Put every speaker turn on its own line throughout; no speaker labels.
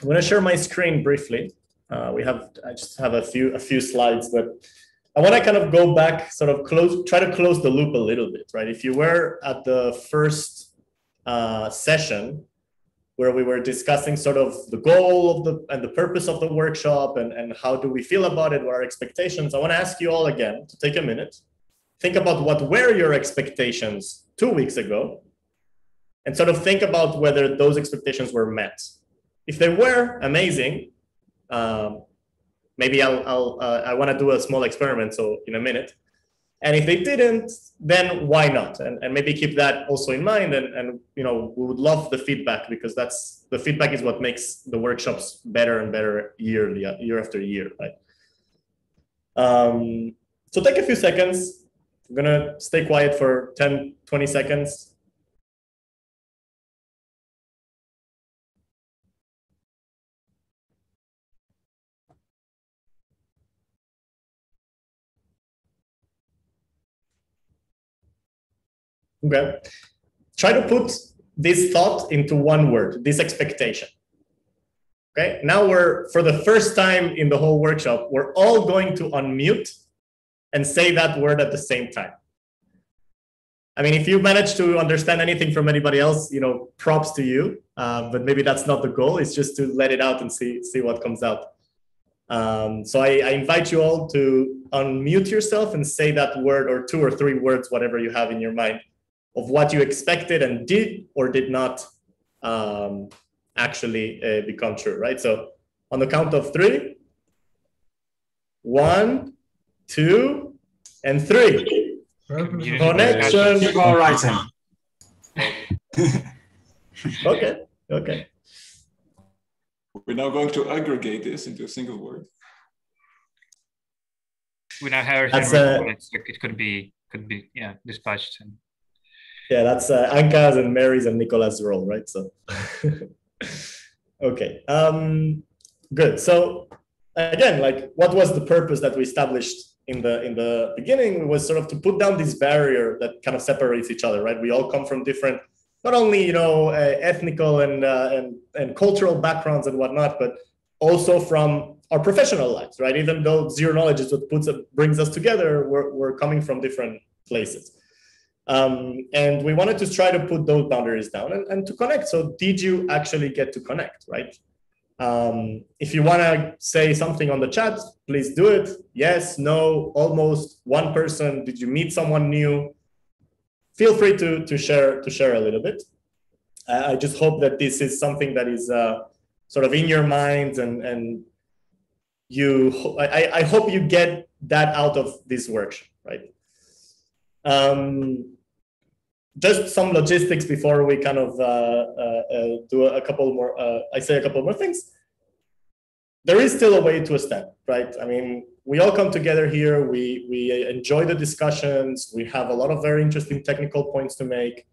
I'm going to share my screen briefly. I just have a few slides, but I want to kind of go back, sort of try to close the loop a little bit, right? If you were at the first session where we were discussing sort of the goal of and the purpose of the workshop and how do we feel about it, what are our expectations, I want to ask you all again to take a minute, think about what were your expectations 2 weeks ago, and sort of think about whether those expectations were met. If they were, amazing. Maybe I want to do a small experiment, so in a minute. And if they didn't, then why not? And maybe keep that also in mind. And we would love the feedback, because the feedback is what makes the workshops better and better year after year, right? So take a few seconds. I'm gonna stay quiet for 10, 20 seconds. Okay. Try to put this thought into one word, this expectation. Okay. Now for the first time in the whole workshop, we're all going to unmute and say that word at the same time. I mean, if you manage to understand anything from anybody else, props to you. But maybe that's not the goal. It's just to let it out and see what comes out. So I invite you all to unmute yourself and say that word, or 2 or 3 words, whatever you have in your mind, of what you expected and did or did not actually become true, right? So on the count of 3, 1, 2, and 3. Connection.
All right.
Okay.
We're now going to aggregate this into a single word.
We now have it could be dispatched.
Yeah, that's Anka's and Mary's and Nicolas' role, right? So, okay, good. So again, what was the purpose that we established in the beginning? It was sort of to put down this barrier that kind of separates each other, right? We all come from different, not only ethnical and cultural backgrounds and whatnot, but also from our professional lives, right? Even though zero knowledge is what brings us together, we're coming from different places. And we wanted to try to put those boundaries down and to connect. So did you actually get to connect, right? If you want to say something on the chat, please do it. Yes, no, almost, one person. Did you meet someone new? Feel free to share a little bit. I just hope that this is something that is sort of in your minds, and I hope you get that out of this workshop, right? Just some logistics before we kind of do a couple more. I say a couple more things. There is still a way to a step, right? I mean, we all come together here. We enjoy the discussions. We have a lot of very interesting technical points to make.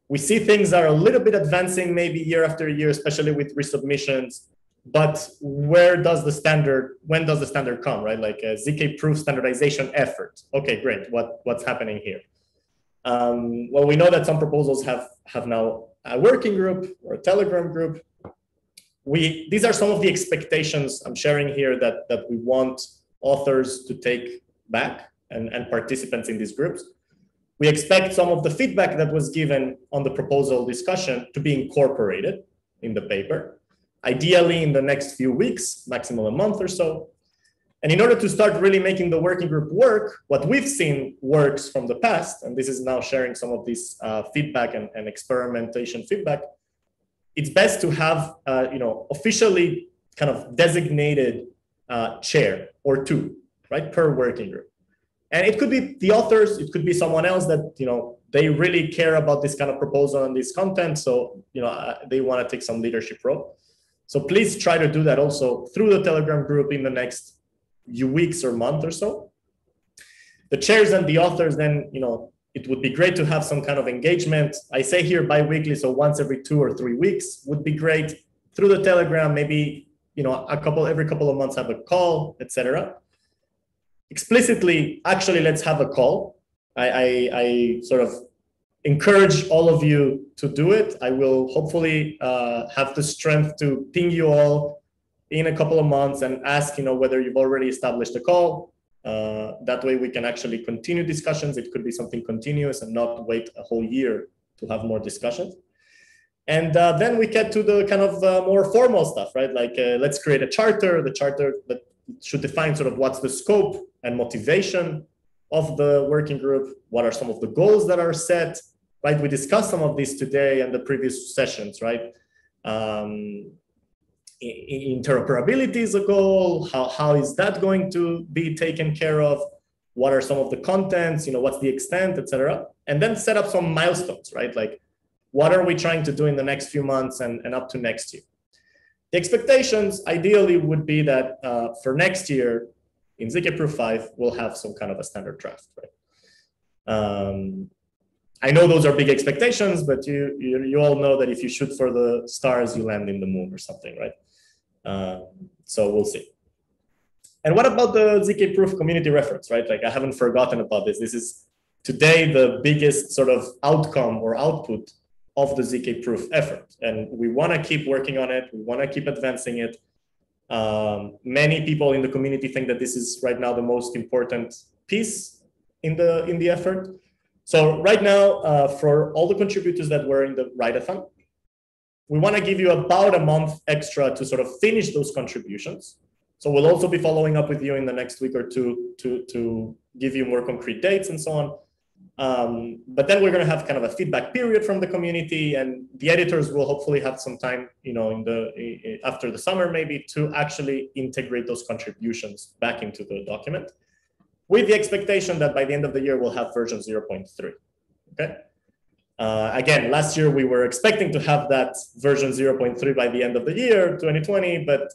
We see things are a little bit advancing, maybe year after year, especially with resubmissions. But when does the standard come, right? Like a ZK-proof standardization effort. Okay, great. What's happening here? Well, we know that some proposals have now a working group or a Telegram group. These are some of the expectations I'm sharing here that we want authors to take back and participants in these groups. We expect some of the feedback that was given on the proposal discussion to be incorporated in the paper, ideally in the next few weeks, maximum a month or so. And in order to start really making the working group work, what we've seen works from the past, and this is now sharing some of this feedback and experimentation feedback, it's best to have officially kind of designated chair or 2, right, per working group. And it could be the authors, it could be someone else that they really care about this kind of proposal and this content, so they want to take some leadership role. So please try to do that also through the Telegram group in the next few weeks or month or so. The chairs and the authors, then it would be great to have some kind of engagement. I say here bi-weekly, so once every 2 or 3 weeks would be great. Through the Telegram, maybe every couple of months have a call, etc. Explicitly, actually, let's have a call. I sort of encourage all of you to do it. I will hopefully have the strength to ping you all in a couple of months and ask, whether you've already established a call. That way we can actually continue discussions. It could be something continuous and not wait a whole year to have more discussions. And then we get to the kind of more formal stuff, right? Like let's create a charter, the charter that should define sort of what's the scope and motivation of the working group, what are some of the goals that are set, right? We discussed some of these today and the previous sessions, right? Interoperability is a goal. How is that going to be taken care of? What are some of the contents, what's the extent, etc. And then set up some milestones, right? Like what are we trying to do in the next few months and up to next year? The expectations ideally would be that for next year, in ZK-Proof 5, we'll have some kind of a standard draft, right? I know those are big expectations, but you all know that if you shoot for the stars, you land in the moon or something, right? So we'll see. And what about the ZK-Proof community reference, right? Like I haven't forgotten about this. This is today the biggest sort of outcome or output of the ZK-Proof effort. And we want to keep working on it. We want to keep advancing it. Many people in the community think that this is right now the most important piece in the effort. So right now, for all the contributors that were in the write-a-thon, we want to give you about a month extra to sort of finish those contributions. So we'll also be following up with you in the next week or two to give you more concrete dates and so on. But then we're going to have kind of a feedback period from the community, and the editors will hopefully have some time, after the summer maybe, to actually integrate those contributions back into the document, with the expectation that by the end of the year we'll have version 0.3. Okay. Again, last year we were expecting to have that version 0.3 by the end of the year, 2020, but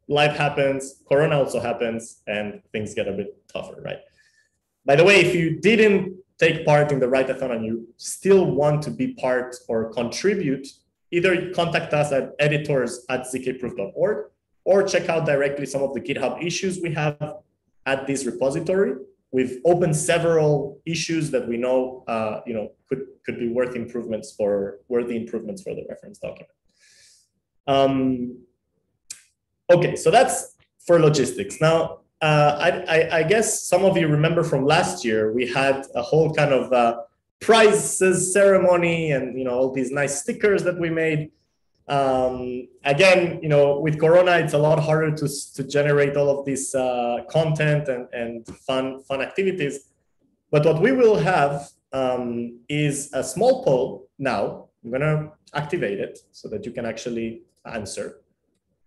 life happens, Corona also happens, and things get a bit tougher, right? By the way, if you didn't take part in the write-a-thon and you still want to be part or contribute, either contact us at editors@zkproof.org or check out directly some of the GitHub issues we have at this repository. We've opened several issues that we know, could be worthy improvements for the reference document. Okay, so that's for logistics. Now, I guess some of you remember from last year, we had a whole kind of prizes ceremony and all these nice stickers that we made. Again, with Corona, it's a lot harder to generate all of this content and fun activities. But what we will have is a small poll now. I'm going to activate it so that you can actually answer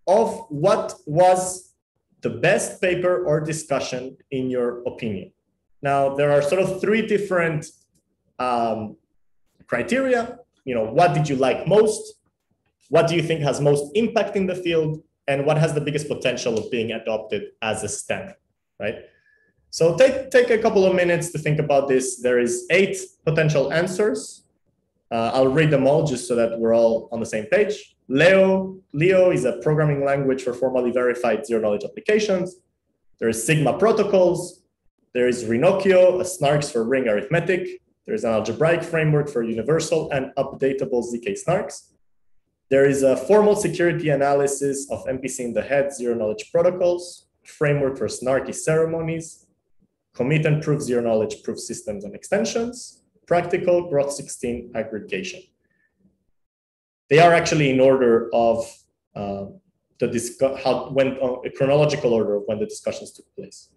of what was the best paper or discussion in your opinion. Now, there are sort of three different criteria. What did you like most? What do you think has most impact in the field? And what has the biggest potential of being adopted as a standard, right? So take a couple of minutes to think about this. There is 8 potential answers. I'll read them all just so that we're all on the same page. Leo is a programming language for formally verified zero-knowledge applications. There is Sigma protocols. There is Rinocchio, a snarks for ring arithmetic. There's an algebraic framework for universal and updatable ZK snarks. There is a formal security analysis of MPC in the head zero-knowledge protocols, framework for snarky ceremonies, commit and prove zero-knowledge proof systems and extensions, practical Groth 16 aggregation. They are actually in order of a chronological order of when the discussions took place.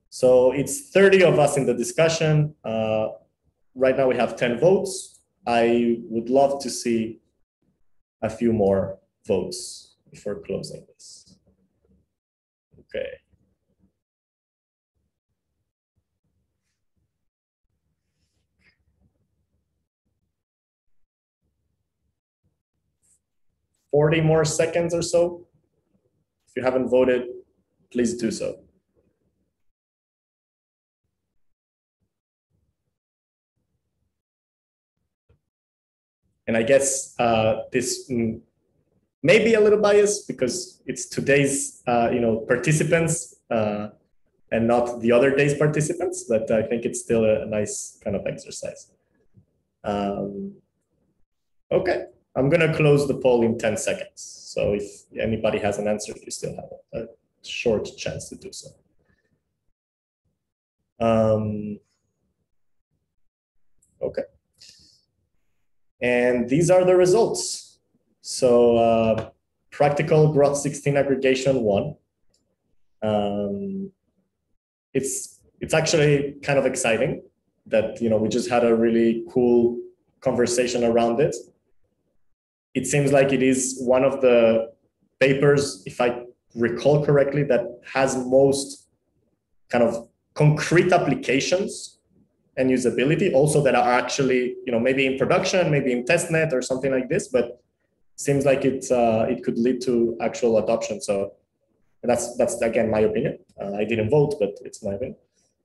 So it's 30 of us in the discussion. Right now we have 10 votes. I would love to see a few more votes before closing this. Okay. $40 more seconds or so. If you haven't voted, please do so. And I guess this may be a little biased because it's today's participants and not the other day's participants, but I think it's still a nice kind of exercise. Okay, I'm gonna close the poll in 10 seconds. So if anybody has an answer, you still have a short chance to do so. Okay. And these are the results. So practical Groth 16 aggregation won. It's actually kind of exciting that we just had a really cool conversation around it. It seems like it is one of the papers, if I recall correctly, that has most kind of concrete applications and usability, also that are actually maybe in production, maybe in testnet or something like this, but seems like it could lead to actual adoption. So that's again my opinion. I didn't vote, but it's my opinion.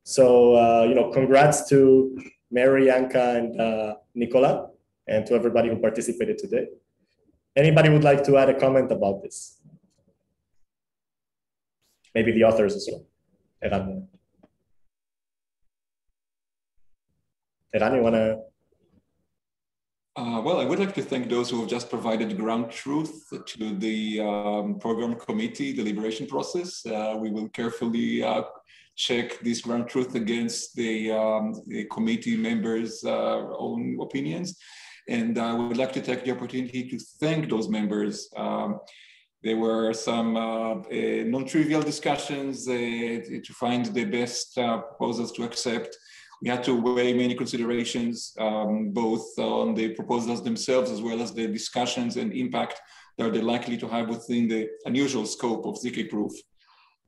So congrats to Mary, Yanka, and Nicola, and to everybody who participated today. Anybody would like to add a comment about this? Maybe the authors as well. Eran, you want to?
Well, I would like to thank those who have just provided ground truth to the program committee deliberation process. We will carefully check this ground truth against the committee members' own opinions. And I would like to take the opportunity to thank those members. There were some non-trivial discussions to find the best proposals to accept. We had to weigh many considerations, both on the proposals themselves, as well as the discussions and impact that they're likely to have within the unusual scope of ZK-proof.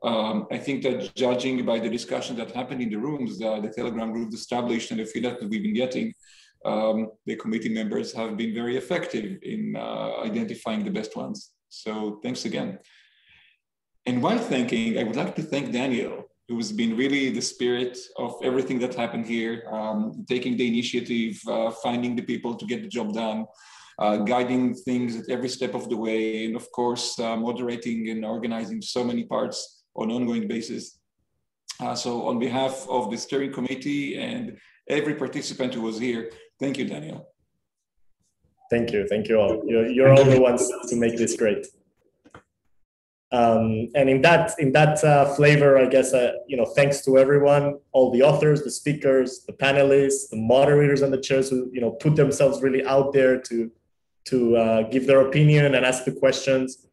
I think that judging by the discussion that happened in the rooms, the Telegram group established, and the feedback that we've been getting, the committee members have been very effective in identifying the best ones. So thanks again. And while thanking, I would like to thank Daniel, who's been really the spirit of everything that happened here, taking the initiative, finding the people to get the job done, guiding things at every step of the way, and of course, moderating and organizing so many parts on an ongoing basis. So on behalf of the steering committee and every participant who was here, thank you, Daniel.
Thank you all. You're all the ones to make this great. And in that flavor, I guess thanks to everyone, all the authors, the speakers, the panelists, the moderators, and the chairs who put themselves really out there to give their opinion and ask the questions.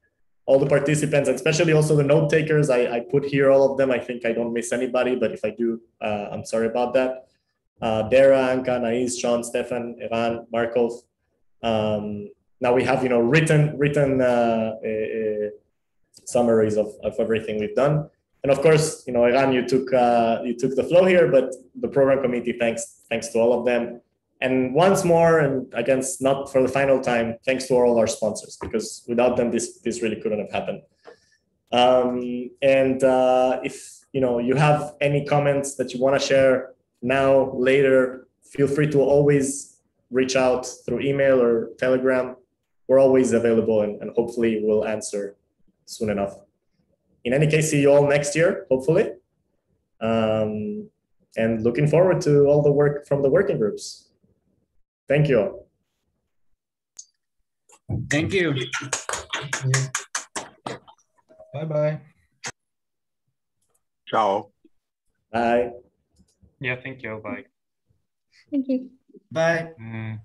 All the participants, and especially also the note takers. I put here all of them. I think I don't miss anybody, but if I do, I'm sorry about that. Dara, Anka, Nais, Sean, Stefan, Eran, Markov. Now we have written summaries of everything we've done, and of course Eran, you took the flow here, but the program committee, thanks to all of them, and once more, and again not for the final time, thanks to all our sponsors, because without them this really couldn't have happened. And if you have any comments that you want to share now, later, feel free to always reach out through email or Telegram. We're always available, and hopefully we'll answer soon enough. In any case, see you all next year, hopefully. And looking forward to all the work from the working groups. Thank you all.
Thank you.
Bye-bye.
Ciao.
Bye.
Yeah, thank you. Bye.
Thank you.
Bye.